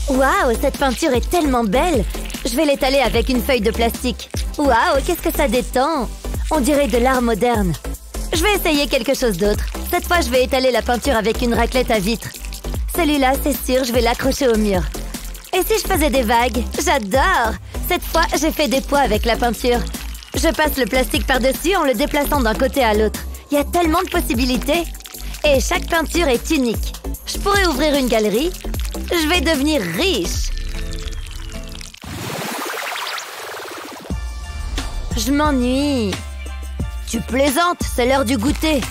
Waouh, cette peinture est tellement belle! Je vais l'étaler avec une feuille de plastique. Waouh, qu'est-ce que ça détend! On dirait de l'art moderne. Je vais essayer quelque chose d'autre. Cette fois, je vais étaler la peinture avec une raclette à vitre. Celui-là, c'est sûr, je vais l'accrocher au mur. Et si je faisais des vagues? J'adore! Cette fois, j'ai fait des poids avec la peinture. Je passe le plastique par-dessus en le déplaçant d'un côté à l'autre. Il y a tellement de possibilités. Et chaque peinture est unique. Je pourrais ouvrir une galerie. Je vais devenir riche. Je m'ennuie. Tu plaisantes, c'est l'heure du goûter.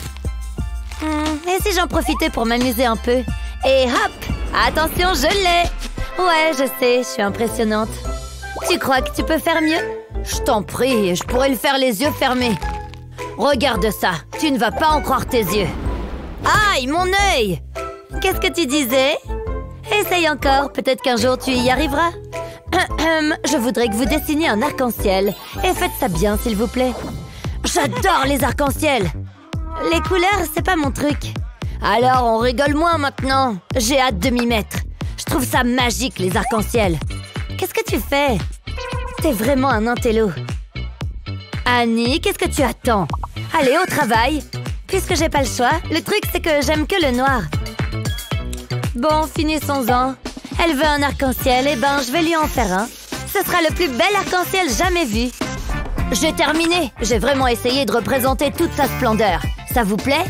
Et si j'en profitais pour m'amuser un peu? Et hop! Attention, je l'ai! Ouais, je sais, je suis impressionnante. Tu crois que tu peux faire mieux? Je t'en prie, je pourrais le faire les yeux fermés. Regarde ça, tu ne vas pas en croire tes yeux. Aïe, mon œil! Qu'est-ce que tu disais? Essaye encore, peut-être qu'un jour tu y arriveras. Je voudrais que vous dessiniez un arc-en-ciel. Et faites ça bien, s'il vous plaît. J'adore les arcs-en-ciel! Les couleurs, c'est pas mon truc. Alors, on rigole moins maintenant. J'ai hâte de m'y mettre. Je trouve ça magique, les arcs-en-ciel. Qu'est-ce que tu fais? T'es vraiment un intello. Annie, qu'est-ce que tu attends? Allez, au travail. Puisque j'ai pas le choix, le truc, c'est que j'aime que le noir. Bon, finissons-en. Elle veut un arc-en-ciel, et ben, je vais lui en faire un. Ce sera le plus bel arc-en-ciel jamais vu. J'ai terminé. J'ai vraiment essayé de représenter toute sa splendeur. Ça vous plaît?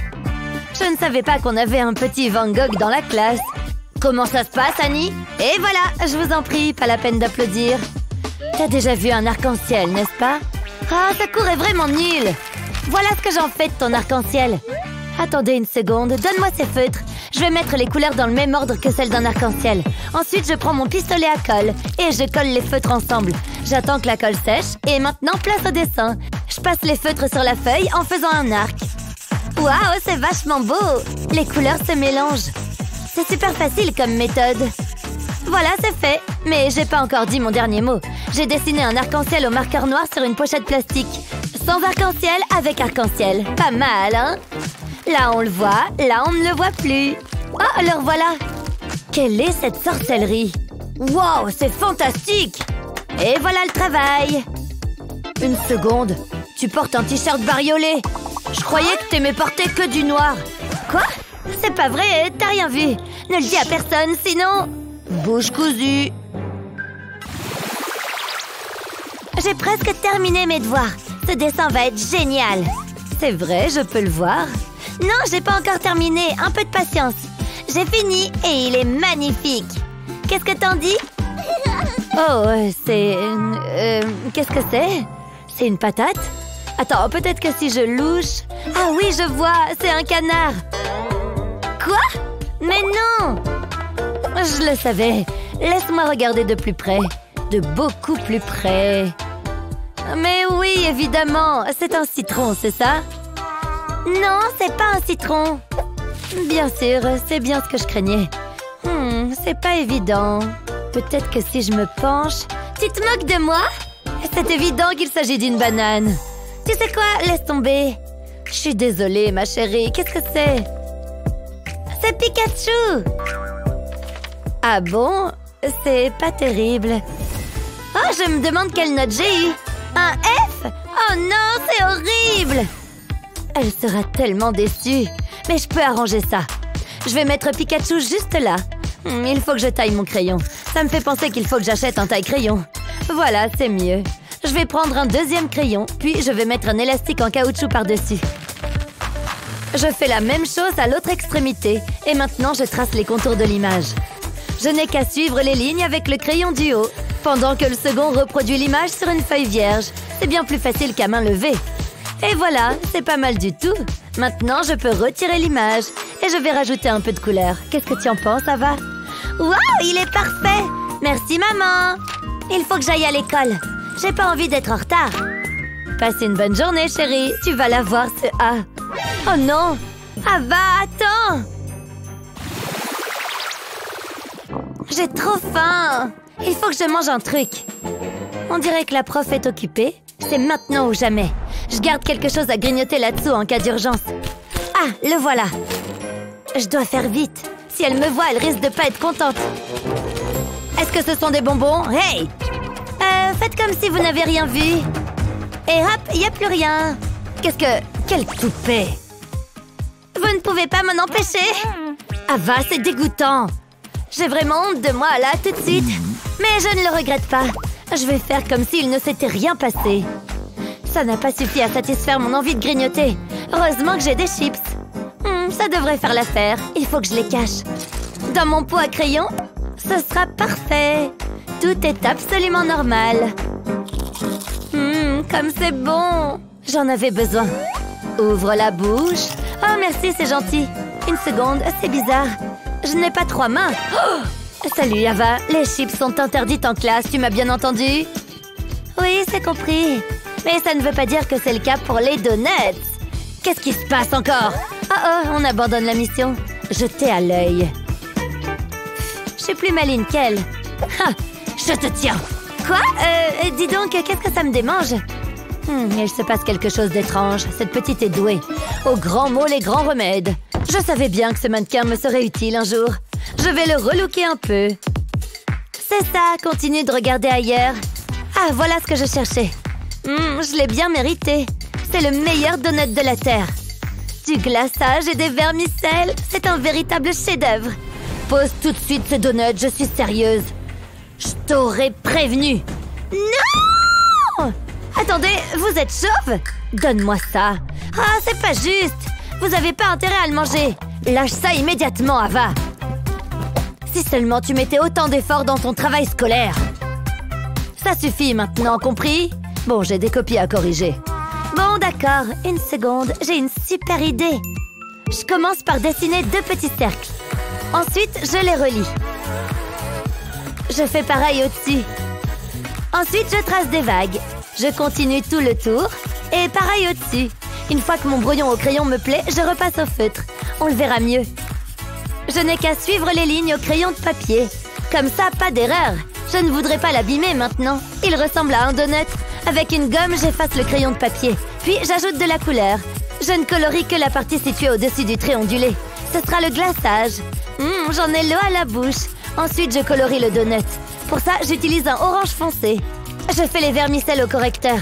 Je ne savais pas qu'on avait un petit Van Gogh dans la classe. Comment ça se passe, Annie? Et voilà, je vous en prie, pas la peine d'applaudir. T'as déjà vu un arc-en-ciel, n'est-ce pas? Ah, ta cour est vraiment nulle. Voilà ce que j'en fais de ton arc-en-ciel. Attendez une seconde, donne-moi ces feutres. Je vais mettre les couleurs dans le même ordre que celles d'un arc-en-ciel. Ensuite, je prends mon pistolet à colle et je colle les feutres ensemble. J'attends que la colle sèche et maintenant, place au dessin. Je passe les feutres sur la feuille en faisant un arc. Waouh, c'est vachement beau! Les couleurs se mélangent. C'est super facile comme méthode. Voilà, c'est fait. Mais j'ai pas encore dit mon dernier mot. J'ai dessiné un arc-en-ciel au marqueur noir sur une pochette plastique. Sans arc-en-ciel, avec arc-en-ciel. Pas mal, hein? Là, on le voit. Là, on ne le voit plus. Oh, le revoilà! Quelle est cette sorcellerie? Wow, c'est fantastique! Et voilà le travail! Une seconde. Tu portes un t-shirt bariolé. Je croyais que t'aimais porter que du noir. Quoi? C'est pas vrai, t'as rien vu. Ne le dis à personne, sinon... Bouche cousue. J'ai presque terminé mes devoirs. Ce dessin va être génial. C'est vrai, je peux le voir. Non, j'ai pas encore terminé. Un peu de patience. J'ai fini et il est magnifique. Qu'est-ce que t'en dis? Oh, c'est... qu'est-ce que c'est? C'est une patate? Attends, peut-être que si je louche... Ah oui, je vois, c'est un canard. Quoi? Mais non! Je le savais. Laisse-moi regarder de plus près. De beaucoup plus près. Mais oui, évidemment. C'est un citron, c'est ça? Non, c'est pas un citron. Bien sûr, c'est bien ce que je craignais. C'est pas évident. Peut-être que si je me penche... Tu te moques de moi? C'est évident qu'il s'agit d'une banane. Tu sais quoi? Laisse tomber. Je suis désolée, ma chérie. Qu'est-ce que c'est? C'est Pikachu! Ah bon? C'est pas terrible. Oh, je me demande quelle note j'ai eu. Un F? Oh non, c'est horrible! Elle sera tellement déçue. Mais je peux arranger ça. Je vais mettre Pikachu juste là. Il faut que je taille mon crayon. Ça me fait penser qu'il faut que j'achète un taille-crayon. Voilà, c'est mieux. Je vais prendre un deuxième crayon, puis je vais mettre un élastique en caoutchouc par-dessus. Je fais la même chose à l'autre extrémité. Et maintenant, je trace les contours de l'image. Je n'ai qu'à suivre les lignes avec le crayon du haut, pendant que le second reproduit l'image sur une feuille vierge. C'est bien plus facile qu'à main levée. Et voilà, c'est pas mal du tout. Maintenant, je peux retirer l'image. Et je vais rajouter un peu de couleur. Qu'est-ce que tu en penses, Ava? Waouh, il est parfait! Merci, maman! Il faut que j'aille à l'école. J'ai pas envie d'être en retard. Passe une bonne journée, chérie. Tu vas la voir, ce A. Oh non! Ava, attends! J'ai trop faim! Il faut que je mange un truc. On dirait que la prof est occupée. C'est maintenant ou jamais. Je garde quelque chose à grignoter là-dessous en cas d'urgence. Ah, le voilà. Je dois faire vite. Si elle me voit, elle risque de pas être contente. Est-ce que ce sont des bonbons? Hey! Faites comme si vous n'avez rien vu. Et hop, il n'y a plus rien. Qu'est-ce que... Quel toupet! Vous ne pouvez pas m'en empêcher. Ava, c'est dégoûtant. J'ai vraiment honte de moi, là, tout de suite. Mais je ne le regrette pas. Je vais faire comme s'il ne s'était rien passé. Ça n'a pas suffi à satisfaire mon envie de grignoter. Heureusement que j'ai des chips. Ça devrait faire l'affaire. Il faut que je les cache. Dans mon pot à crayon, ce sera parfait. Tout est absolument normal. Comme c'est bon. J'en avais besoin. Ouvre la bouche. Oh, merci, c'est gentil. Une seconde, c'est bizarre. Je n'ai pas 3 mains. Oh! Salut, Ava. Les chips sont interdites en classe, tu m'as bien entendu? Oui, c'est compris. Mais ça ne veut pas dire que c'est le cas pour les donuts. Qu'est-ce qui se passe encore? Oh, on abandonne la mission. Jetez à l'œil. Je suis plus maligne qu'elle. Ha! Je te tiens. Quoi? Dis donc, qu'est-ce que ça me démange? Il se passe quelque chose d'étrange. Cette petite est douée. Aux grands mots, les grands remèdes. Je savais bien que ce mannequin me serait utile un jour. Je vais le relooker un peu. C'est ça, continue de regarder ailleurs. Ah, voilà ce que je cherchais. Je l'ai bien mérité. C'est le meilleur donut de la Terre. Du glaçage et des vermicelles. C'est un véritable chef-d'œuvre. Pose tout de suite ce donut, je suis sérieuse. Je t'aurais prévenu. Non! Attendez, vous êtes chauve? Donne-moi ça. Ah, c'est pas juste. Vous avez pas intérêt à le manger. Lâche ça immédiatement, Ava. Si seulement tu mettais autant d'efforts dans ton travail scolaire. Ça suffit maintenant, compris? Bon, j'ai des copies à corriger. Bon, d'accord. Une seconde, j'ai une super idée. Je commence par dessiner 2 petits cercles. Ensuite, je les relie. Je fais pareil au-dessus. Ensuite, je trace des vagues. Je continue tout le tour. Et pareil au-dessus. Une fois que mon brouillon au crayon me plaît, je repasse au feutre. On le verra mieux. Je n'ai qu'à suivre les lignes au crayon de papier. Comme ça, pas d'erreur. Je ne voudrais pas l'abîmer maintenant. Il ressemble à un donut. Avec une gomme, j'efface le crayon de papier. Puis, j'ajoute de la couleur. Je ne colorie que la partie située au-dessus du trait ondulé. Ce sera le glaçage. J'en ai l'eau à la bouche. Ensuite, je colorie le donut. Pour ça, j'utilise un orange foncé. Je fais les vermicelles au correcteur.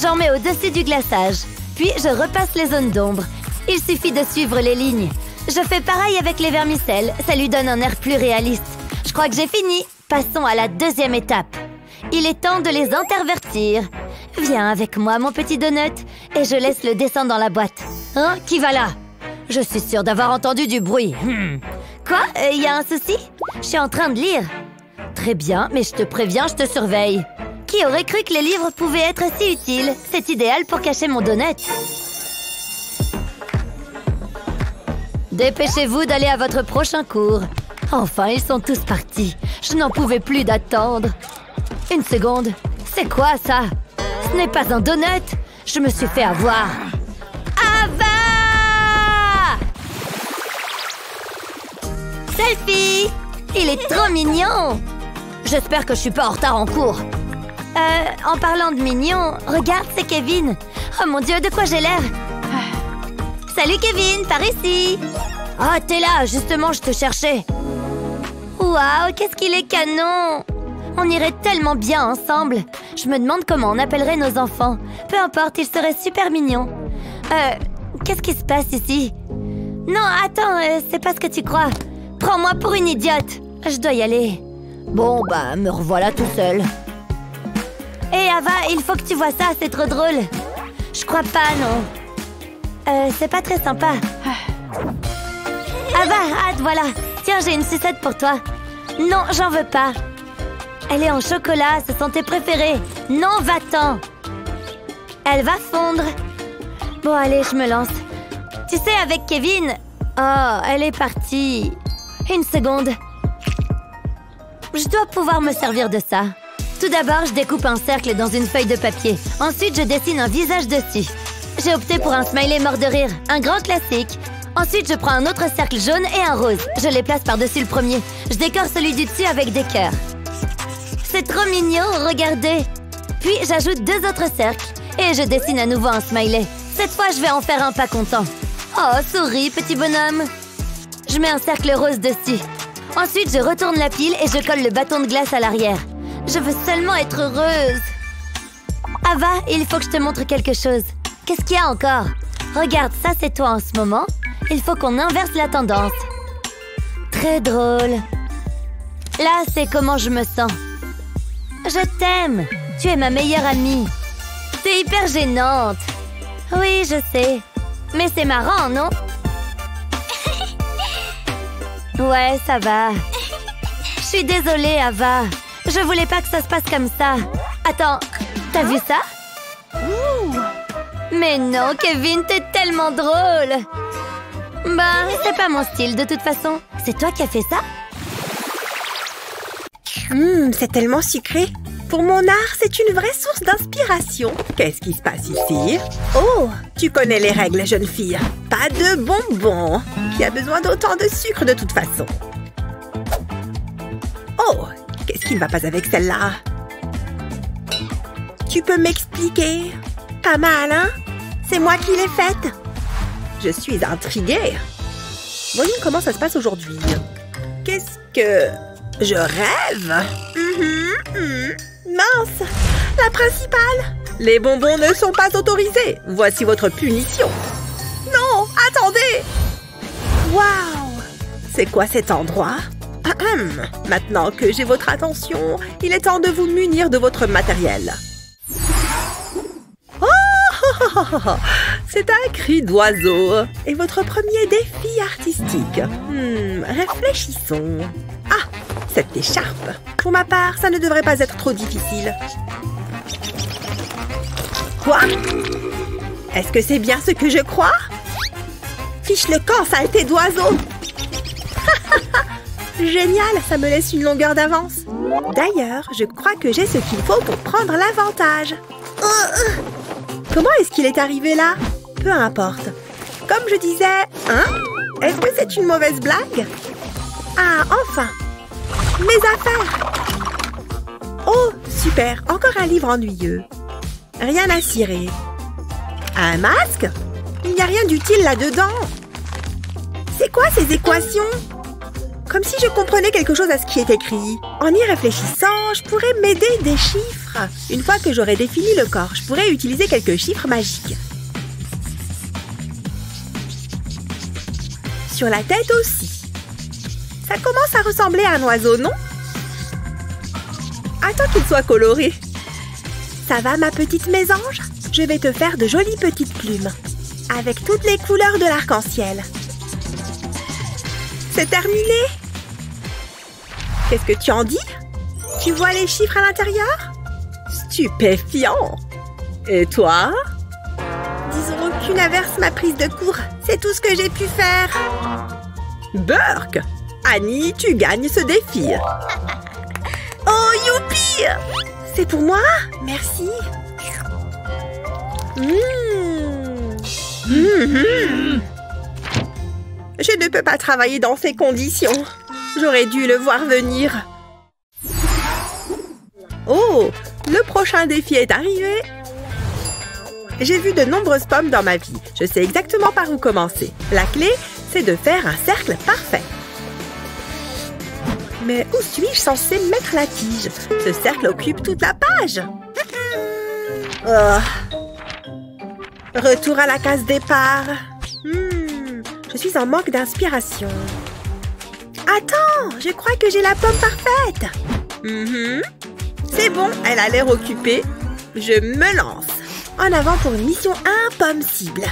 J'en mets au-dessus du glaçage. Puis, je repasse les zones d'ombre. Il suffit de suivre les lignes. Je fais pareil avec les vermicelles. Ça lui donne un air plus réaliste. Je crois que j'ai fini. Passons à la 2e étape. Il est temps de les intervertir. Viens avec moi, mon petit donut. Et je laisse le dessin dans la boîte. Hein? Qui va là? Je suis sûre d'avoir entendu du bruit. Quoi? Y a un souci? Je suis en train de lire. Très bien, mais je te préviens, je te surveille. Qui aurait cru que les livres pouvaient être si utiles? C'est idéal pour cacher mon donut. Dépêchez-vous d'aller à votre prochain cours. Enfin, ils sont tous partis. Je n'en pouvais plus d'attendre. Une seconde. C'est quoi ça? Ce n'est pas un donut. Je me suis fait avoir. Ava! Selfie! Il est trop mignon! J'espère que je suis pas en retard en cours. En parlant de mignon, regarde, c'est Kevin. Oh mon Dieu, de quoi j'ai l'air? Salut Kevin, par ici. Ah, t'es là, justement, je te cherchais. Waouh, qu'est-ce qu'il est canon! On irait tellement bien ensemble. Je me demande comment on appellerait nos enfants. Peu importe, ils seraient super mignons. Qu'est-ce qui se passe ici? Non, attends, c'est pas ce que tu crois. Prends-moi pour une idiote. Je dois y aller. Bon, bah, me revoilà tout seul. Hé, Ava, il faut que tu vois ça, c'est trop drôle. Je crois pas, non. C'est pas très sympa. Ava, hâte, voilà. Tiens, j'ai une sucette pour toi. Non, j'en veux pas. Elle est en chocolat, ce sont tes préférés. Non, va-t'en. Elle va fondre. Bon, allez, je me lance. Tu sais, avec Kevin... Oh, elle est partie. Une seconde. Je dois pouvoir me servir de ça. Tout d'abord, je découpe un cercle dans une feuille de papier. Ensuite, je dessine un visage dessus. J'ai opté pour un smiley mort de rire, un grand classique. Ensuite, je prends un autre cercle jaune et un rose. Je les place par-dessus le premier. Je décore celui du dessus avec des cœurs. C'est trop mignon, regardez. Puis, j'ajoute 2 autres cercles. Et je dessine à nouveau un smiley. Cette fois, je vais en faire un pas content. Oh, souris, petit bonhomme. Je mets un cercle rose dessus. Ensuite, je retourne la pile et je colle le bâton de glace à l'arrière. Je veux seulement être heureuse. Ava, il faut que je te montre quelque chose. Qu'est-ce qu'il y a encore? Regarde, ça c'est toi en ce moment. Il faut qu'on inverse la tendance. Très drôle. Là, c'est comment je me sens. Je t'aime. Tu es ma meilleure amie. T'es hyper gênante. Oui, je sais. Mais c'est marrant, non? Ouais, ça va. Je suis désolée, Ava. Je voulais pas que ça se passe comme ça. Attends, t'as vu ça? Mais non, Kevin, t'es tellement drôle. Bah, c'est pas mon style de toute façon. C'est toi qui as fait ça? C'est tellement sucré. Pour mon art, c'est une vraie source d'inspiration. Qu'est-ce qui se passe ici? Oh, tu connais les règles, jeune fille. Pas de bonbons. Qui a besoin d'autant de sucre de toute façon? Oh, qu'est-ce qui ne va pas avec celle-là? Tu peux m'expliquer? Pas mal, hein? C'est moi qui l'ai faite. Je suis intriguée. Voyons comment ça se passe aujourd'hui. Qu'est-ce que... Je rêve? Mince! La principale! Les bonbons ne sont pas autorisés. Voici votre punition. Non! Attendez! Waouh! C'est quoi cet endroit? Maintenant que j'ai votre attention, il est temps de vous munir de votre matériel. C'est un cri d'oiseau. Et votre premier défi artistique? Réfléchissons. Ah, cette écharpe. Pour ma part, ça ne devrait pas être trop difficile. Quoi? Est-ce que c'est bien ce que je crois? Fiche le camp, saleté d'oiseau. Génial, ça me laisse une longueur d'avance. D'ailleurs, je crois que j'ai ce qu'il faut pour prendre l'avantage. Comment est-ce qu'il est arrivé là? Peu importe. Comme je disais, hein? Est-ce que c'est une mauvaise blague? Ah, enfin! Mes affaires! Oh, super! Encore un livre ennuyeux. Rien à cirer. Un masque? Il n'y a rien d'utile là-dedans. C'est quoi ces équations? Comme si je comprenais quelque chose à ce qui est écrit. En y réfléchissant, je pourrais m'aider des chiffres. Une fois que j'aurai défini le corps, je pourrais utiliser quelques chiffres magiques. Sur la tête aussi. Ça commence à ressembler à un oiseau, non? Attends qu'il soit coloré. Ça va, ma petite mésange? Je vais te faire de jolies petites plumes. Avec toutes les couleurs de l'arc-en-ciel. C'est terminé? Qu'est-ce que tu en dis? Tu vois les chiffres à l'intérieur? Stupéfiant! Et toi? Disons qu'une averse m'a prise de court. C'est tout ce que j'ai pu faire. Burk! Annie, tu gagnes ce défi. Oh, youpi! C'est pour moi? Merci. Je ne peux pas travailler dans ces conditions. J'aurais dû le voir venir. Oh, le prochain défi est arrivé. J'ai vu de nombreuses pommes dans ma vie. Je sais exactement par où commencer. La clé, c'est de faire un cercle parfait. Mais où suis-je censée mettre la tige? Ce cercle occupe toute la page. Retour à la case départ. Je suis en manque d'inspiration. Attends, je crois que j'ai la pomme parfaite. C'est bon, elle a l'air occupée. Je me lance. En avant pour une mission impossible.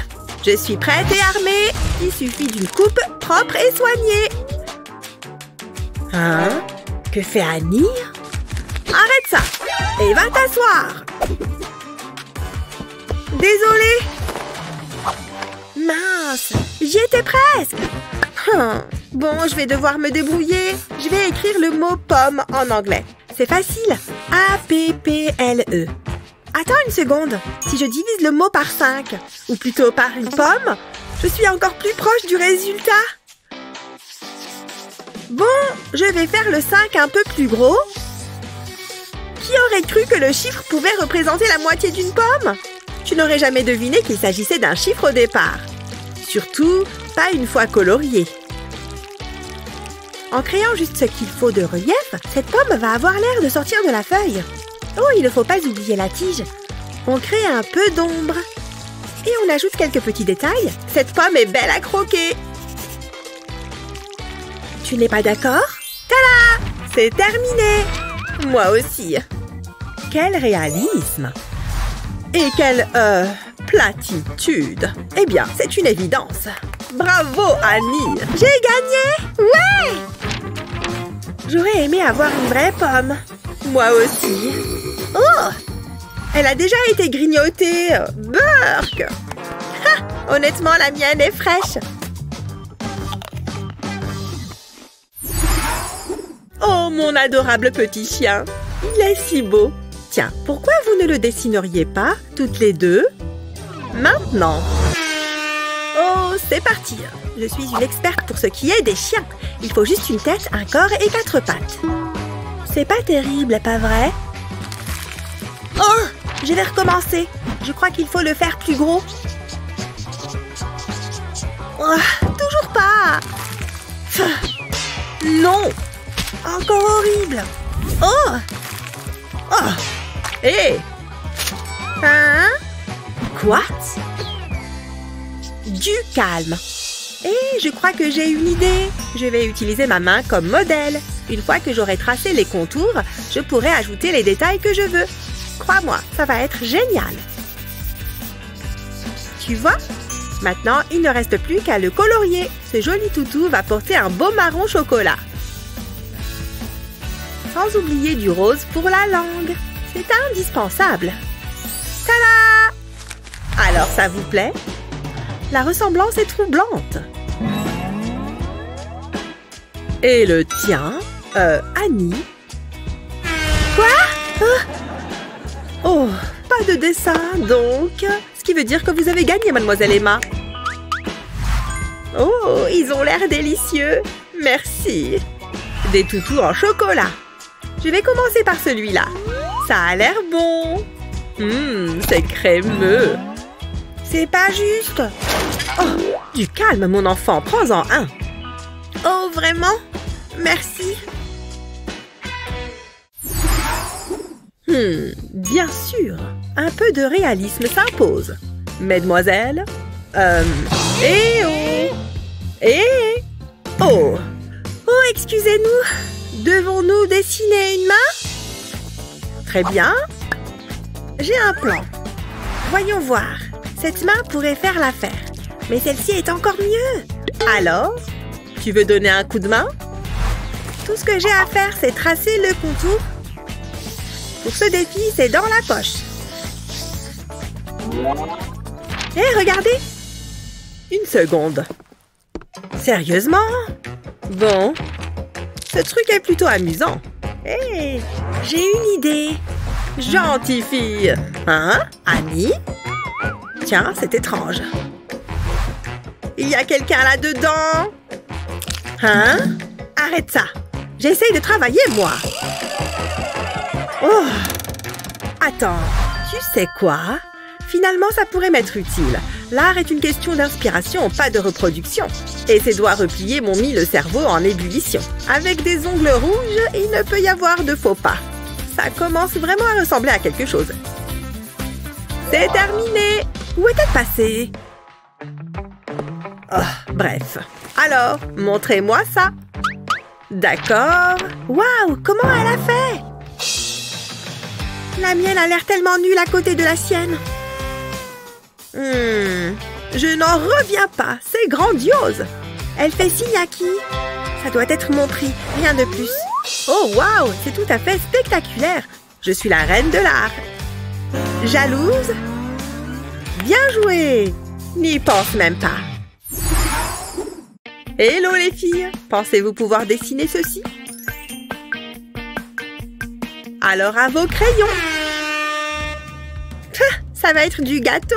Je suis prête et armée. Il suffit d'une coupe propre et soignée. Hein? Que fait Annie? Arrête ça et va t'asseoir. Désolée. Mince, j'y étais presque. Bon, je vais devoir me débrouiller. Je vais écrire le mot pomme en anglais. C'est facile. A-P-P-L-E. Attends une seconde. Si je divise le mot par 5, ou plutôt par une pomme, je suis encore plus proche du résultat. Bon, je vais faire le 5 un peu plus gros. Qui aurait cru que le chiffre pouvait représenter la moitié d'une pomme? Tu n'aurais jamais deviné qu'il s'agissait d'un chiffre au départ. Surtout, pas une fois colorié. En créant juste ce qu'il faut de relief, cette pomme va avoir l'air de sortir de la feuille. Oh, il ne faut pas oublier la tige. On crée un peu d'ombre. Et on ajoute quelques petits détails. Cette pomme est belle à croquer. Tu n'es pas d'accord? Tada! C'est terminé! Moi aussi. Quel réalisme! Et quelle, platitude! Eh bien, c'est une évidence. Bravo, Annie! J'ai gagné! Ouais! J'aurais aimé avoir une vraie pomme. Moi aussi. Oh! Elle a déjà été grignotée. Burk! Ha! Honnêtement, la mienne est fraîche. Oh, mon adorable petit chien. Il est si beau. Tiens, pourquoi vous ne le dessineriez pas, toutes les deux? Maintenant. Oh, c'est parti. Je suis une experte pour ce qui est des chiens. Il faut juste une tête, un corps et 4 pattes. C'est pas terrible, pas vrai? Oh! Je vais recommencer. Je crois qu'il faut le faire plus gros. Oh, toujours pas. Non. Encore horrible. Oh. Oh. Hé. Hein? Quoi? Du calme. Et je crois que j'ai une idée. Je vais utiliser ma main comme modèle. Une fois que j'aurai tracé les contours, je pourrai ajouter les détails que je veux. Crois-moi, ça va être génial. Tu vois? Maintenant, il ne reste plus qu'à le colorier. Ce joli toutou va porter un beau marron chocolat. Sans oublier du rose pour la langue. C'est indispensable. Tada! Alors, ça vous plaît? La ressemblance est troublante. Et le tien, Annie? Quoi? Oh, pas de dessin, donc. Ce qui veut dire que vous avez gagné, mademoiselle Emma. Oh, ils ont l'air délicieux. Merci. Des toutous en chocolat. Je vais commencer par celui-là. Ça a l'air bon. C'est crémeux. C'est pas juste. Oh, du calme, mon enfant. Prends-en un. Oh, vraiment? Merci. Bien sûr. Un peu de réalisme s'impose. Mesdemoiselles. Eh oh! Eh! Oh! Oh, excusez-nous. Devons-nous dessiner une main? Très bien. J'ai un plan. Voyons voir. Cette main pourrait faire l'affaire. Mais celle-ci est encore mieux. Alors, tu veux donner un coup de main? Tout ce que j'ai à faire, c'est tracer le contour. Pour ce défi, c'est dans la poche. Hé, regardez! Une seconde. Sérieusement? Bon. Ce truc est plutôt amusant. Hé, j'ai une idée. Gentille fille. Hein, Annie? Tiens, c'est étrange. Il y a quelqu'un là-dedans? Hein? Arrête ça. J'essaye de travailler, moi. Oh! Attends, tu sais quoi? Finalement, ça pourrait m'être utile. L'art est une question d'inspiration, pas de reproduction. Et ces doigts repliés m'ont mis le cerveau en ébullition. Avec des ongles rouges, il ne peut y avoir de faux pas. Ça commence vraiment à ressembler à quelque chose. C'est terminé! Où est-elle passée? Oh, bref. Alors, montrez-moi ça. D'accord. Waouh, comment elle a fait? La mienne a l'air tellement nulle à côté de la sienne. Je n'en reviens pas. C'est grandiose. Elle fait signe à qui? Ça doit être mon prix, rien de plus. Oh, waouh, c'est tout à fait spectaculaire. Je suis la reine de l'art. Jalouse? Bien joué. N'y pense même pas. Hello les filles. Pensez-vous pouvoir dessiner ceci? Alors à vos crayons. Ça va être du gâteau.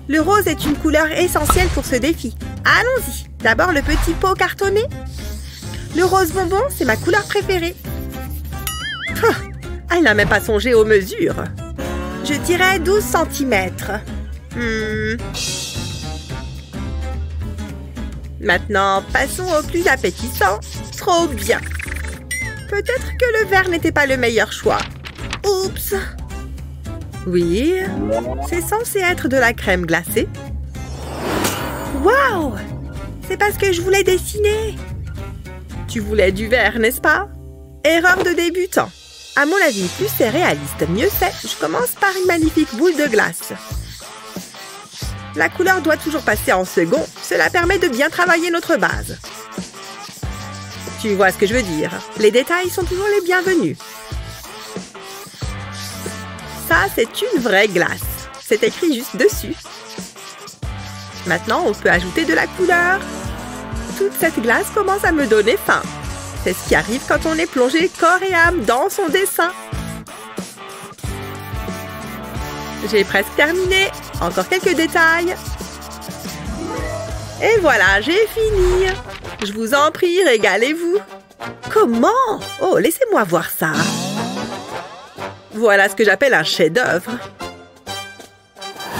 Le rose est une couleur essentielle pour ce défi. Allons-y. D'abord le petit pot cartonné. Le rose bonbon, c'est ma couleur préférée. Elle n'a même pas songé aux mesures. Je dirais 12 cm. Maintenant, passons au plus appétissant. Trop bien. Peut-être que le vert n'était pas le meilleur choix. Oups. Oui, c'est censé être de la crème glacée. Waouh! C'est parce que je voulais dessiner. Tu voulais du vert, n'est-ce pas? Erreur de débutant. À mon avis, plus c'est réaliste, mieux c'est. Je commence par une magnifique boule de glace. La couleur doit toujours passer en second. Cela permet de bien travailler notre base. Tu vois ce que je veux dire. Les détails sont toujours les bienvenus. Ça, c'est une vraie glace. C'est écrit juste dessus. Maintenant, on peut ajouter de la couleur. Toute cette glace commence à me donner faim. C'est ce qui arrive quand on est plongé corps et âme dans son dessin. J'ai presque terminé. Encore quelques détails. Et voilà, j'ai fini. Je vous en prie, régalez-vous. Comment? Oh, laissez-moi voir ça. Voilà ce que j'appelle un chef-d'œuvre.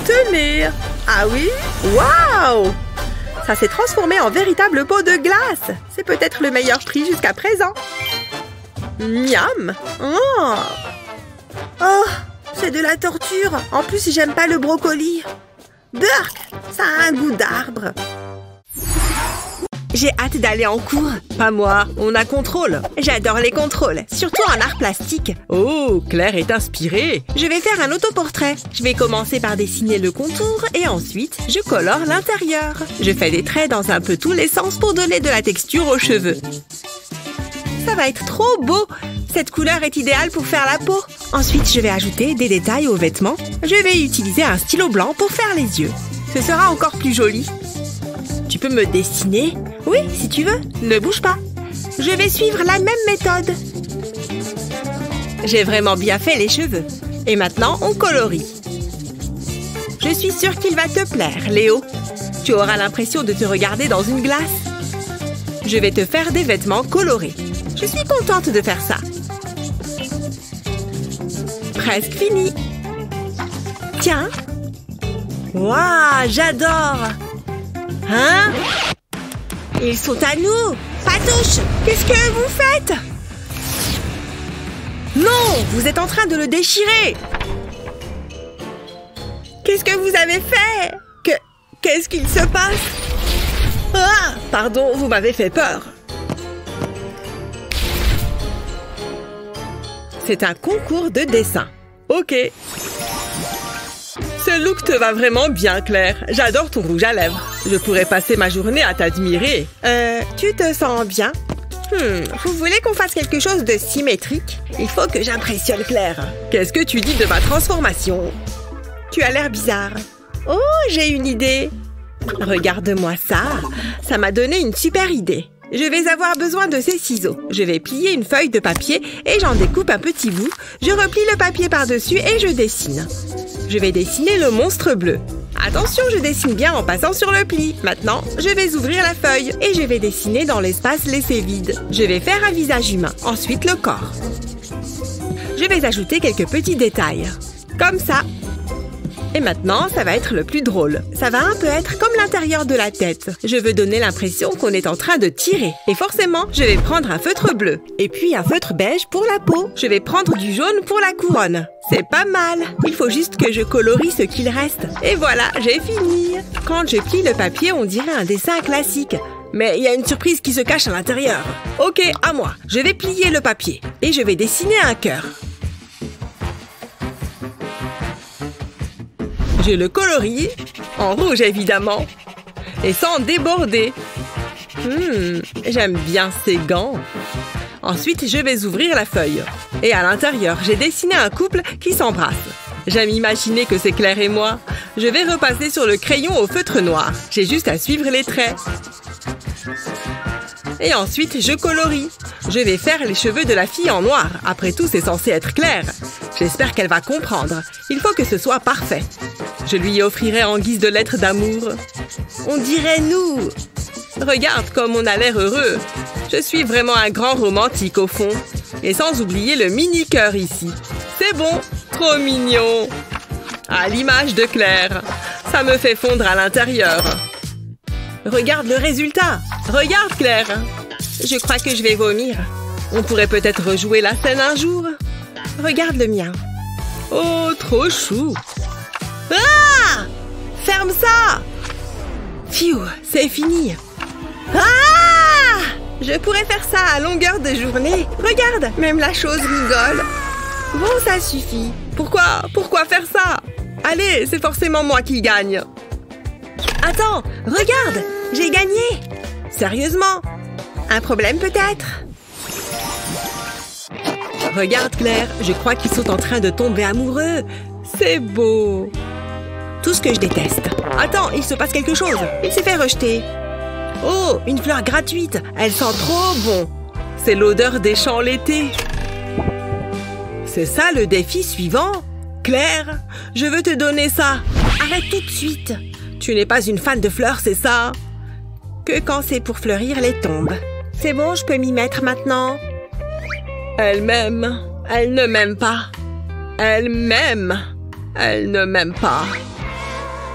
Tenez! Ah oui? Waouh! Ça s'est transformé en véritable pot de glace. C'est peut-être le meilleur prix jusqu'à présent. Miam! Oh, c'est de la torture. En plus, j'aime pas le brocoli. Burk, ça a un goût d'arbre. J'ai hâte d'aller en cours. Pas moi, on a contrôle. J'adore les contrôles, surtout en art plastique. Oh, Claire est inspirée. Je vais faire un autoportrait. Je vais commencer par dessiner le contour et ensuite, je colore l'intérieur. Je fais des traits dans un peu tous les sens pour donner de la texture aux cheveux. Ça va être trop beau. Cette couleur est idéale pour faire la peau. Ensuite, je vais ajouter des détails aux vêtements. Je vais utiliser un stylo blanc pour faire les yeux. Ce sera encore plus joli. Tu peux me dessiner? Oui, si tu veux. Ne bouge pas. Je vais suivre la même méthode. J'ai vraiment bien fait les cheveux. Et maintenant, on colorie. Je suis sûre qu'il va te plaire, Léo. Tu auras l'impression de te regarder dans une glace. Je vais te faire des vêtements colorés. Je suis contente de faire ça. Presque fini. Tiens. Waouh, j'adore. Hein? Ils sont à nous! Patouche! Qu'est-ce que vous faites? Non! Vous êtes en train de le déchirer! Qu'est-ce que vous avez fait? Qu'est-ce qu'il se passe? Ah! Pardon, vous m'avez fait peur. C'est un concours de dessin. Ok. Ce look te va vraiment bien, Claire. J'adore ton rouge à lèvres. Je pourrais passer ma journée à t'admirer. Tu te sens bien? Vous voulez qu'on fasse quelque chose de symétrique? Il faut que j'impressionne Claire. Qu'est-ce que tu dis de ma transformation? Tu as l'air bizarre. Oh, j'ai une idée. Regarde-moi ça. Ça m'a donné une super idée. Je vais avoir besoin de ces ciseaux. Je vais plier une feuille de papier et j'en découpe un petit bout. Je replie le papier par-dessus et je dessine. Je vais dessiner le monstre bleu. Attention, je dessine bien en passant sur le pli. Maintenant, je vais ouvrir la feuille et je vais dessiner dans l'espace laissé vide. Je vais faire un visage humain, ensuite le corps. Je vais ajouter quelques petits détails. Comme ça. Et maintenant, ça va être le plus drôle. Ça va un peu être comme l'intérieur de la tête. Je veux donner l'impression qu'on est en train de tirer. Et forcément, je vais prendre un feutre bleu. Et puis un feutre beige pour la peau. Je vais prendre du jaune pour la couronne. C'est pas mal. Il faut juste que je colorie ce qu'il reste. Et voilà, j'ai fini. Quand je plie le papier, on dirait un dessin classique. Mais il y a une surprise qui se cache à l'intérieur. Ok, à moi. Je vais plier le papier. Et je vais dessiner un cœur. Je le colorie, en rouge évidemment, et sans déborder. J'aime bien ces gants. Ensuite, je vais ouvrir la feuille. Et à l'intérieur, j'ai dessiné un couple qui s'embrasse. J'aime imaginer que c'est Claire et moi. Je vais repasser sur le crayon au feutre noir. J'ai juste à suivre les traits. Et ensuite, je colorie. Je vais faire les cheveux de la fille en noir. Après tout, c'est censé être Claire. J'espère qu'elle va comprendre. Il faut que ce soit parfait. Je lui offrirai en guise de lettre d'amour. On dirait nous. Regarde comme on a l'air heureux. Je suis vraiment un grand romantique au fond. Et sans oublier le mini-cœur ici. C'est bon, trop mignon. À l'image de Claire. Ça me fait fondre à l'intérieur. Regarde le résultat. Regarde, Claire. Je crois que je vais vomir. On pourrait peut-être rejouer la scène un jour. Regarde le mien. Oh, trop chou. Ah! Ferme ça! Pfiou, c'est fini. Ah! Je pourrais faire ça à longueur de journée. Regarde, même la chose rigole. Bon, ça suffit. Pourquoi faire ça? Allez, c'est forcément moi qui gagne. Attends, regarde, j'ai gagné. Sérieusement? Un problème peut-être? Regarde, Claire, je crois qu'ils sont en train de tomber amoureux. C'est beau. Tout ce que je déteste. Attends, il se passe quelque chose. Il s'est fait rejeter. Oh, une fleur gratuite. Elle sent trop bon. C'est l'odeur des champs l'été. C'est ça le défi suivant? Claire, je veux te donner ça. Arrête tout de suite. Tu n'es pas une fan de fleurs, c'est ça? Que quand c'est pour fleurir les tombes. C'est bon, je peux m'y mettre maintenant. Elle m'aime. Elle ne m'aime pas. Elle m'aime. Elle ne m'aime pas.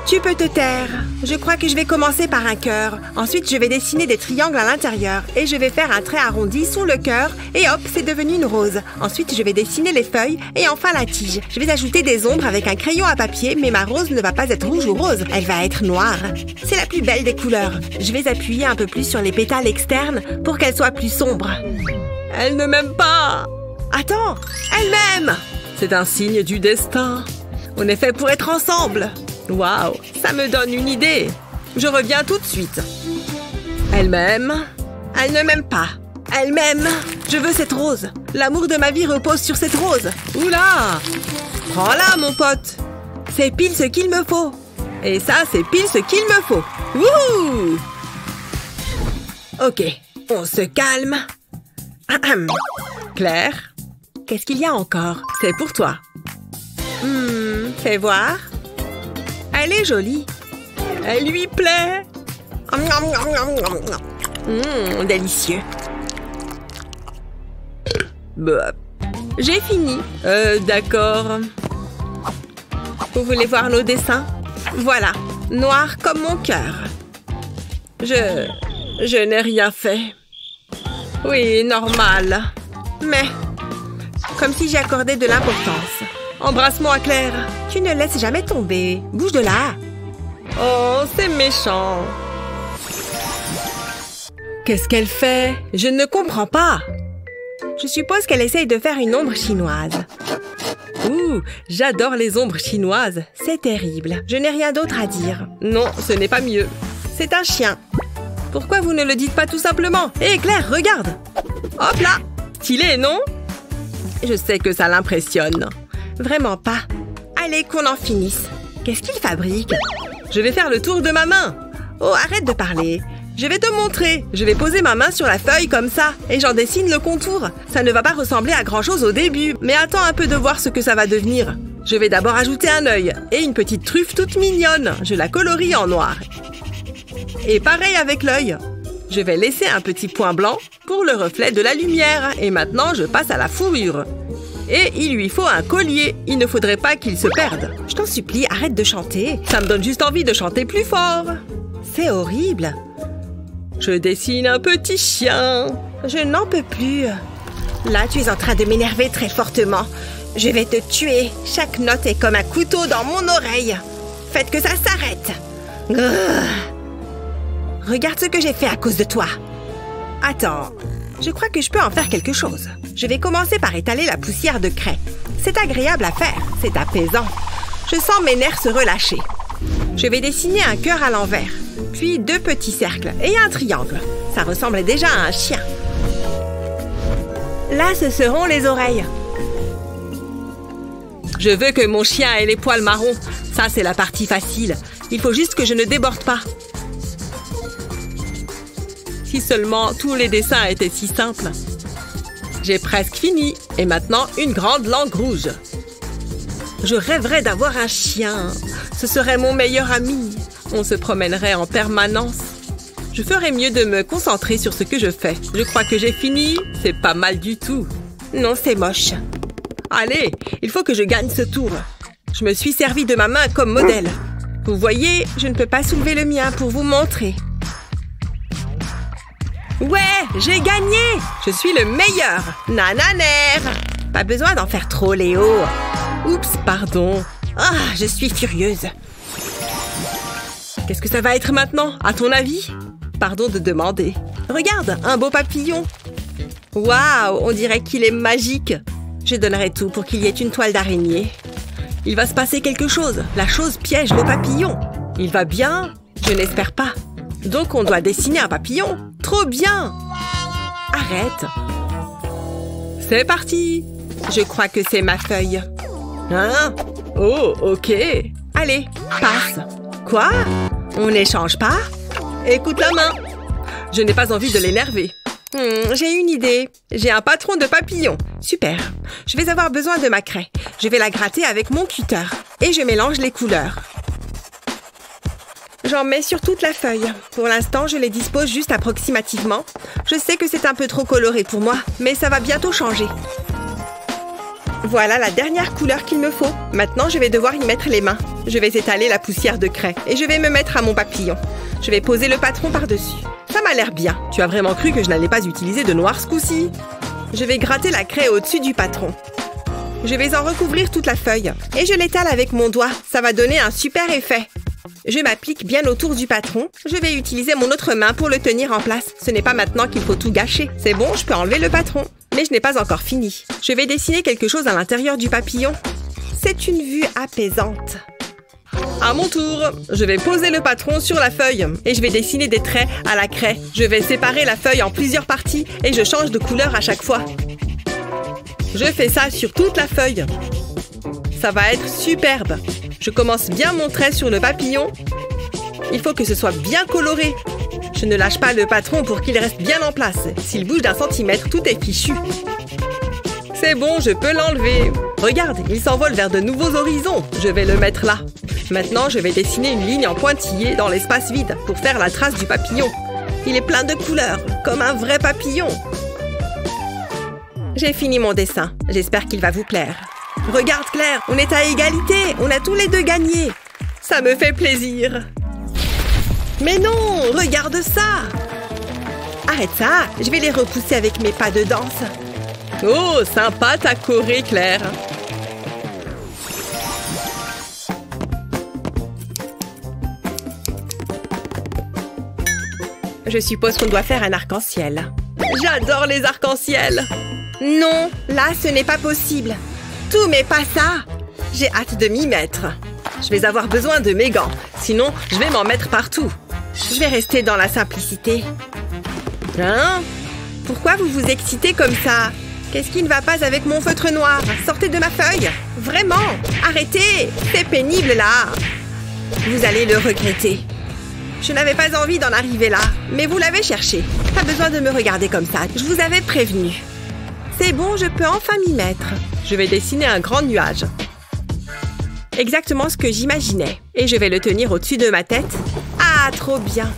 Tu peux te taire. Je crois que je vais commencer par un cœur. Ensuite, je vais dessiner des triangles à l'intérieur. Et je vais faire un trait arrondi sous le cœur. Et hop, c'est devenu une rose. Ensuite, je vais dessiner les feuilles. Et enfin, la tige. Je vais ajouter des ombres avec un crayon à papier. Mais ma rose ne va pas être rouge ou rose. Elle va être noire. C'est la plus belle des couleurs. Je vais appuyer un peu plus sur les pétales externes pour qu'elle soit plus sombre. Elle ne m'aime pas. Attends, elle m'aime. C'est un signe du destin. On est fait pour être ensemble. Waouh, ça me donne une idée. Je reviens tout de suite. Elle m'aime. Elle ne m'aime pas. Elle m'aime. Je veux cette rose. L'amour de ma vie repose sur cette rose. Oula! Prends-la, mon pote. C'est pile ce qu'il me faut. Et ça, c'est pile ce qu'il me faut. Wouhou! Ok, on se calme. Claire, qu'est-ce qu'il y a encore? C'est pour toi. Fais voir. Elle est jolie. Elle lui plaît. Délicieux. Bah, j'ai fini. D'accord. Vous voulez voir nos dessins? Voilà, noir comme mon cœur. Je n'ai rien fait. Oui, normal. Mais, comme si j'y accordais de l'importance. Embrasse-moi, Claire. Tu ne laisses jamais tomber. Bouge de là. Oh, c'est méchant. Qu'est-ce qu'elle fait? Je ne comprends pas. Je suppose qu'elle essaye de faire une ombre chinoise. Ouh, j'adore les ombres chinoises. C'est terrible. Je n'ai rien d'autre à dire. Non, ce n'est pas mieux. C'est un chien. Pourquoi vous ne le dites pas tout simplement? Hé, Claire, regarde. Hop là. Stylé, non? Je sais que ça l'impressionne. Vraiment pas. Allez, qu'on en finisse. Qu'est-ce qu'il fabrique? Je vais faire le tour de ma main. Oh, arrête de parler. Je vais te montrer. Je vais poser ma main sur la feuille comme ça. Et j'en dessine le contour. Ça ne va pas ressembler à grand-chose au début. Mais attends un peu de voir ce que ça va devenir. Je vais d'abord ajouter un œil. Et une petite truffe toute mignonne. Je la colorie en noir. Et pareil avec l'œil. Je vais laisser un petit point blanc pour le reflet de la lumière. Et maintenant, je passe à la fourrure. Et il lui faut un collier. Il ne faudrait pas qu'il se perde. Je t'en supplie, arrête de chanter. Ça me donne juste envie de chanter plus fort. C'est horrible. Je dessine un petit chien. Je n'en peux plus. Là, tu es en train de m'énerver très fortement. Je vais te tuer. Chaque note est comme un couteau dans mon oreille. Faites que ça s'arrête. Regarde ce que j'ai fait à cause de toi. Attends. Je crois que je peux en faire quelque chose. Je vais commencer par étaler la poussière de craie. C'est agréable à faire, c'est apaisant. Je sens mes nerfs se relâcher. Je vais dessiner un cœur à l'envers, puis 2 petits cercles et un triangle. Ça ressemble déjà à un chien. Là, ce seront les oreilles. Je veux que mon chien ait les poils marrons. Ça, c'est la partie facile. Il faut juste que je ne déborde pas. Si seulement tous les dessins étaient si simples. J'ai presque fini. Et maintenant, une grande langue rouge. Je rêverais d'avoir un chien. Ce serait mon meilleur ami. On se promènerait en permanence. Je ferais mieux de me concentrer sur ce que je fais. Je crois que j'ai fini. C'est pas mal du tout. Non, c'est moche. Allez, il faut que je gagne ce tour. Je me suis servi de ma main comme modèle. Vous voyez, je ne peux pas soulever le mien pour vous montrer. Ouais, j'ai gagné! Je suis le meilleur! Nananer! Pas besoin d'en faire trop, Léo. Oups, pardon. Ah, je suis furieuse. Qu'est-ce que ça va être maintenant, à ton avis? Pardon de demander. Regarde, un beau papillon. Waouh, on dirait qu'il est magique. Je donnerais tout pour qu'il y ait une toile d'araignée. Il va se passer quelque chose. La chose piège le papillon. Il va bien? Je n'espère pas. Donc on doit dessiner un papillon. Trop bien! Arrête. C'est parti. Je crois que c'est ma feuille. Hein? Oh, ok. Allez, passe. Quoi? On n'échange pas? Écoute la main. Je n'ai pas envie de l'énerver. J'ai une idée. J'ai un patron de papillon. Super. Je vais avoir besoin de ma craie. Je vais la gratter avec mon cutter. Et je mélange les couleurs. J'en mets sur toute la feuille. Pour l'instant, je les dispose juste approximativement. Je sais que c'est un peu trop coloré pour moi, mais ça va bientôt changer. Voilà la dernière couleur qu'il me faut. Maintenant, je vais devoir y mettre les mains. Je vais étaler la poussière de craie et je vais me mettre à mon papillon. Je vais poser le patron par-dessus. Ça m'a l'air bien. Tu as vraiment cru que je n'allais pas utiliser de noir ce coup-ci? Je vais gratter la craie au-dessus du patron. Je vais en recouvrir toute la feuille. Et je l'étale avec mon doigt. Ça va donner un super effet. Je m'applique bien autour du patron. Je vais utiliser mon autre main pour le tenir en place. Ce n'est pas maintenant qu'il faut tout gâcher. C'est bon, je peux enlever le patron. Mais je n'ai pas encore fini. Je vais dessiner quelque chose à l'intérieur du papillon. C'est une vue apaisante. À mon tour, je vais poser le patron sur la feuille et je vais dessiner des traits à la craie. Je vais séparer la feuille en plusieurs parties et je change de couleur à chaque fois. Je fais ça sur toute la feuille. Ça va être superbe. Je commence bien mon trait sur le papillon. Il faut que ce soit bien coloré. Je ne lâche pas le patron pour qu'il reste bien en place. S'il bouge d'1 centimètre, tout est fichu. C'est bon, je peux l'enlever. Regarde, il s'envole vers de nouveaux horizons. Je vais le mettre là. Maintenant, je vais dessiner une ligne en pointillé dans l'espace vide pour faire la trace du papillon. Il est plein de couleurs, comme un vrai papillon. J'ai fini mon dessin. J'espère qu'il va vous plaire. Regarde Claire, on est à égalité. On a tous les deux gagné. Ça me fait plaisir. Mais non, regarde ça. Arrête ça, je vais les repousser avec mes pas de danse. Oh, sympa ta choré, Claire. Je suppose qu'on doit faire un arc-en-ciel. J'adore les arcs-en-ciel. Non, là, ce n'est pas possible. Tout mais pas ça. J'ai hâte de m'y mettre. Je vais avoir besoin de mes gants. Sinon, je vais m'en mettre partout. Je vais rester dans la simplicité. Hein? Pourquoi vous vous excitez comme ça? Qu'est-ce qui ne va pas avec mon feutre noir? Sortez de ma feuille! Vraiment! Arrêtez! C'est pénible, là! Vous allez le regretter. Je n'avais pas envie d'en arriver là, mais vous l'avez cherché. Pas besoin de me regarder comme ça. Je vous avais prévenu. C'est bon, je peux enfin m'y mettre. Je vais dessiner un grand nuage. Exactement ce que j'imaginais. Et je vais le tenir au-dessus de ma tête. Ah, trop bien!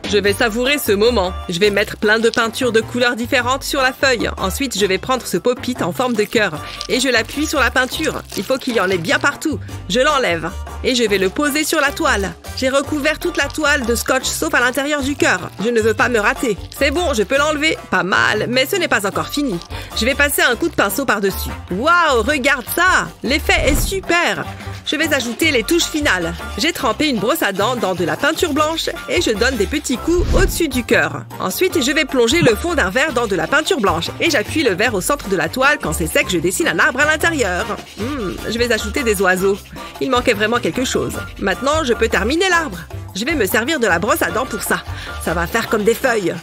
Je vais savourer ce moment. Je vais mettre plein de peintures de couleurs différentes sur la feuille. Ensuite, je vais prendre ce pop-it en forme de cœur et je l'appuie sur la peinture. Il faut qu'il y en ait bien partout. Je l'enlève et je vais le poser sur la toile. J'ai recouvert toute la toile de scotch sauf à l'intérieur du cœur. Je ne veux pas me rater. C'est bon, je peux l'enlever. Pas mal, mais ce n'est pas encore fini. Je vais passer un coup de pinceau par-dessus. Waouh, regarde ça! L'effet est super! Je vais ajouter les touches finales. J'ai trempé une brosse à dents dans de la peinture blanche et je donne des petits coups au-dessus du cœur. Ensuite, je vais plonger le fond d'un verre dans de la peinture blanche et j'appuie le verre au centre de la toile. Quand c'est sec, je dessine un arbre à l'intérieur. Je vais ajouter des oiseaux. Il manquait vraiment quelque chose. Maintenant, je peux terminer l'arbre. Je vais me servir de la brosse à dents pour ça. Ça va faire comme des feuilles.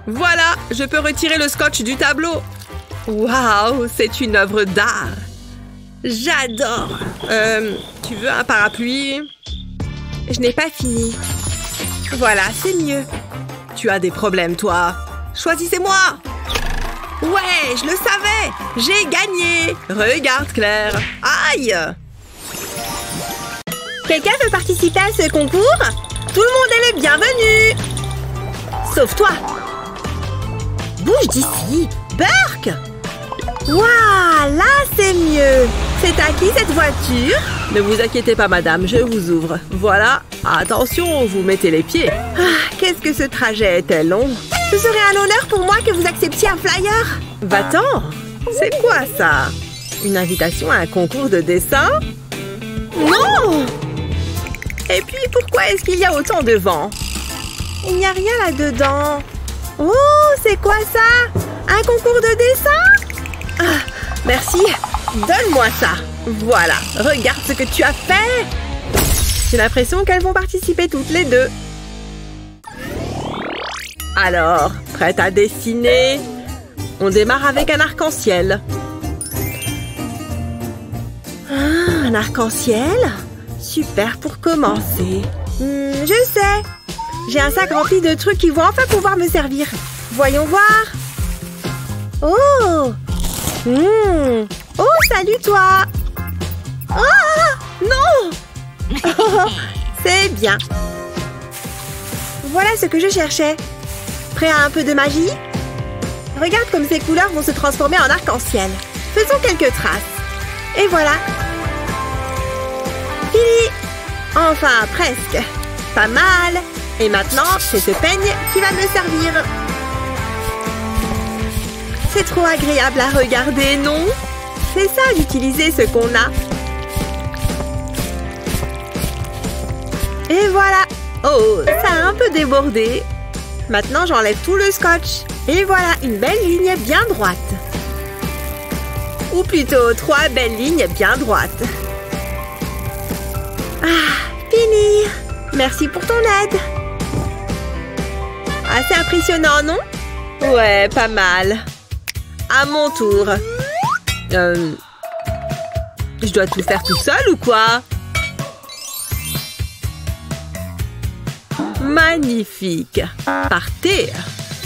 Voilà, je peux retirer le scotch du tableau. Waouh, c'est une œuvre d'art. J'adore. Tu veux un parapluie? Je n'ai pas fini. Voilà, c'est mieux. Tu as des problèmes, toi. Choisissez-moi. Ouais, je le savais. J'ai gagné. Regarde, Claire. Aïe. Quelqu'un veut participer à ce concours? Tout le monde est les bienvenus. Sauf toi. Bouge d'ici. Burk. Waouh, là c'est mieux. C'est à qui cette voiture? Ne vous inquiétez pas, madame, je vous ouvre. Voilà. Attention, vous mettez les pieds. Qu'est-ce que ce trajet était long. Ce serait un honneur pour moi que vous acceptiez un flyer. Va-t'en. C'est quoi ça? Une invitation à un concours de dessin? Non! Et puis, pourquoi est-ce qu'il y a autant de vent? Il n'y a rien là-dedans. Oh, c'est quoi ça? Un concours de dessin? Merci. Donne-moi ça. Voilà. Regarde ce que tu as fait. J'ai l'impression qu'elles vont participer toutes les deux. Alors, prête à dessiner? On démarre avec un arc-en-ciel. Un arc-en-ciel? Super pour commencer. Je sais. J'ai un sac rempli de trucs qui vont enfin pouvoir me servir. Voyons voir. Oh! Oh, salut toi! Oh! Non! Oh, c'est bien. Voilà ce que je cherchais. Prêt à un peu de magie? Regarde comme ces couleurs vont se transformer en arc-en-ciel. Faisons quelques traces. Et voilà. Fini! Enfin, presque. Pas mal. Et maintenant, c'est ce peigne qui va me servir. C'est trop agréable à regarder, non? C'est ça d'utiliser ce qu'on a. Et voilà. Oh, ça a un peu débordé. Maintenant, j'enlève tout le scotch. Et voilà, une belle ligne bien droite. Ou plutôt, 3 belles lignes bien droites. Fini. Merci pour ton aide. Assez impressionnant, non? Ouais, pas mal. À mon tour. Je dois tout faire tout seul ou quoi? Magnifique. Partez.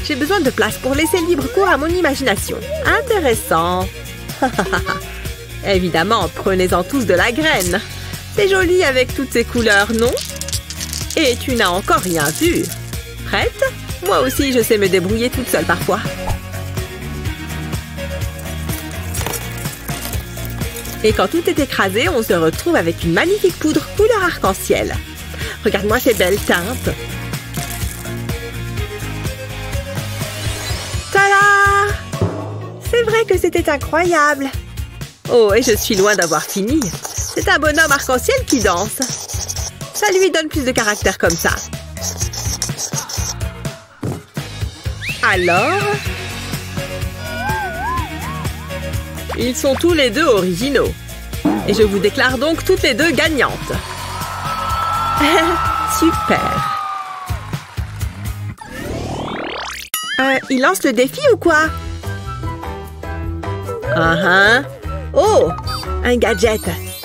J'ai besoin de place pour laisser libre cours à mon imagination. Intéressant. Évidemment, prenez-en tous de la graine. C'est joli avec toutes ces couleurs, non? Et tu n'as encore rien vu. Prête? Moi aussi, je sais me débrouiller toute seule parfois. Et quand tout est écrasé, on se retrouve avec une magnifique poudre couleur arc-en-ciel. Regarde-moi ces belles teintes. Tada! C'est vrai que c'était incroyable. Oh, et je suis loin d'avoir fini. C'est un bonhomme arc-en-ciel qui danse. Ça lui donne plus de caractère comme ça. Alors? Ils sont tous les deux originaux. Et je vous déclare donc toutes les deux gagnantes. Super. Il lance le défi ou quoi? Oh, un gadget.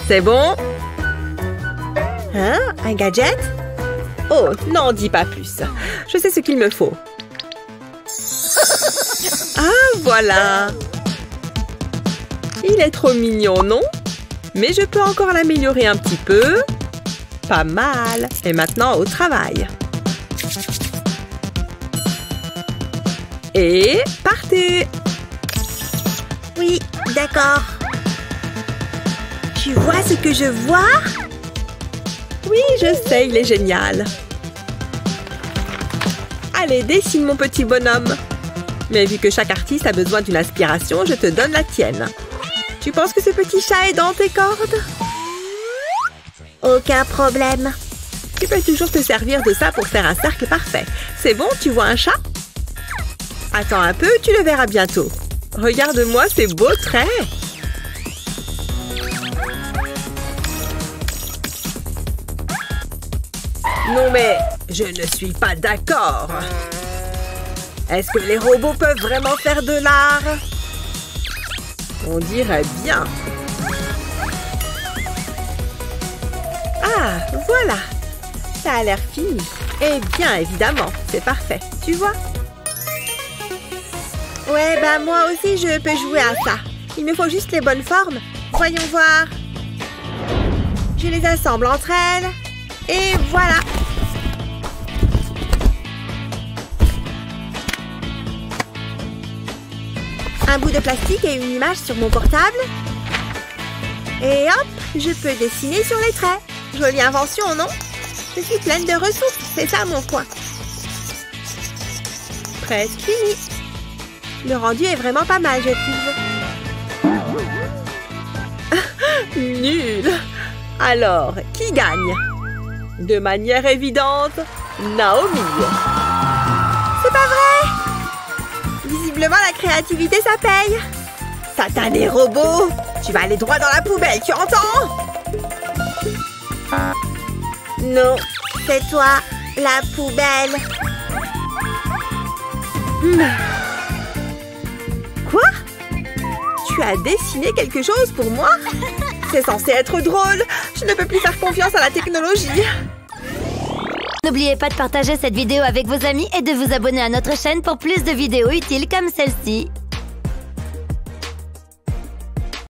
C'est bon? Hein? Un gadget? Oh, n'en dis pas plus. Je sais ce qu'il me faut. Ah, voilà. Il est trop mignon, non? Mais je peux encore l'améliorer un petit peu. Pas mal. Et maintenant, au travail. Et partez! Oui, d'accord. Tu vois ce que je vois? Oui, je sais, il est génial. Allez, dessine mon petit bonhomme. Mais vu que chaque artiste a besoin d'une inspiration, je te donne la tienne. Tu penses que ce petit chat est dans tes cordes? Aucun problème. Tu peux toujours te servir de ça pour faire un cercle parfait. C'est bon, tu vois un chat? Attends un peu, tu le verras bientôt. Regarde-moi ces beaux traits. Non mais, je ne suis pas d'accord. Est-ce que les robots peuvent vraiment faire de l'art? On dirait bien. Ah, voilà. Ça a l'air fini. Eh bien, évidemment, c'est parfait. Tu vois? Ouais, bah moi aussi, je peux jouer à ça. Il me faut juste les bonnes formes. Voyons voir. Je les assemble entre elles. Et voilà. Un bout de plastique et une image sur mon portable. Et hop, je peux dessiner sur les traits. Jolie invention, non? Je suis pleine de ressources, c'est ça mon point. Presque fini. Le rendu est vraiment pas mal, je trouve. Nul. Alors, qui gagne? De manière évidente, Naomi. C'est pas vrai! Visiblement, la créativité, ça paye. Satané robot! Tu vas aller droit dans la poubelle, tu entends? Non, c'est toi, la poubelle. Quoi? Tu as dessiné quelque chose pour moi? C'est censé être drôle. Je ne peux plus faire confiance à la technologie. N'oubliez pas de partager cette vidéo avec vos amis et de vous abonner à notre chaîne pour plus de vidéos utiles comme celle-ci.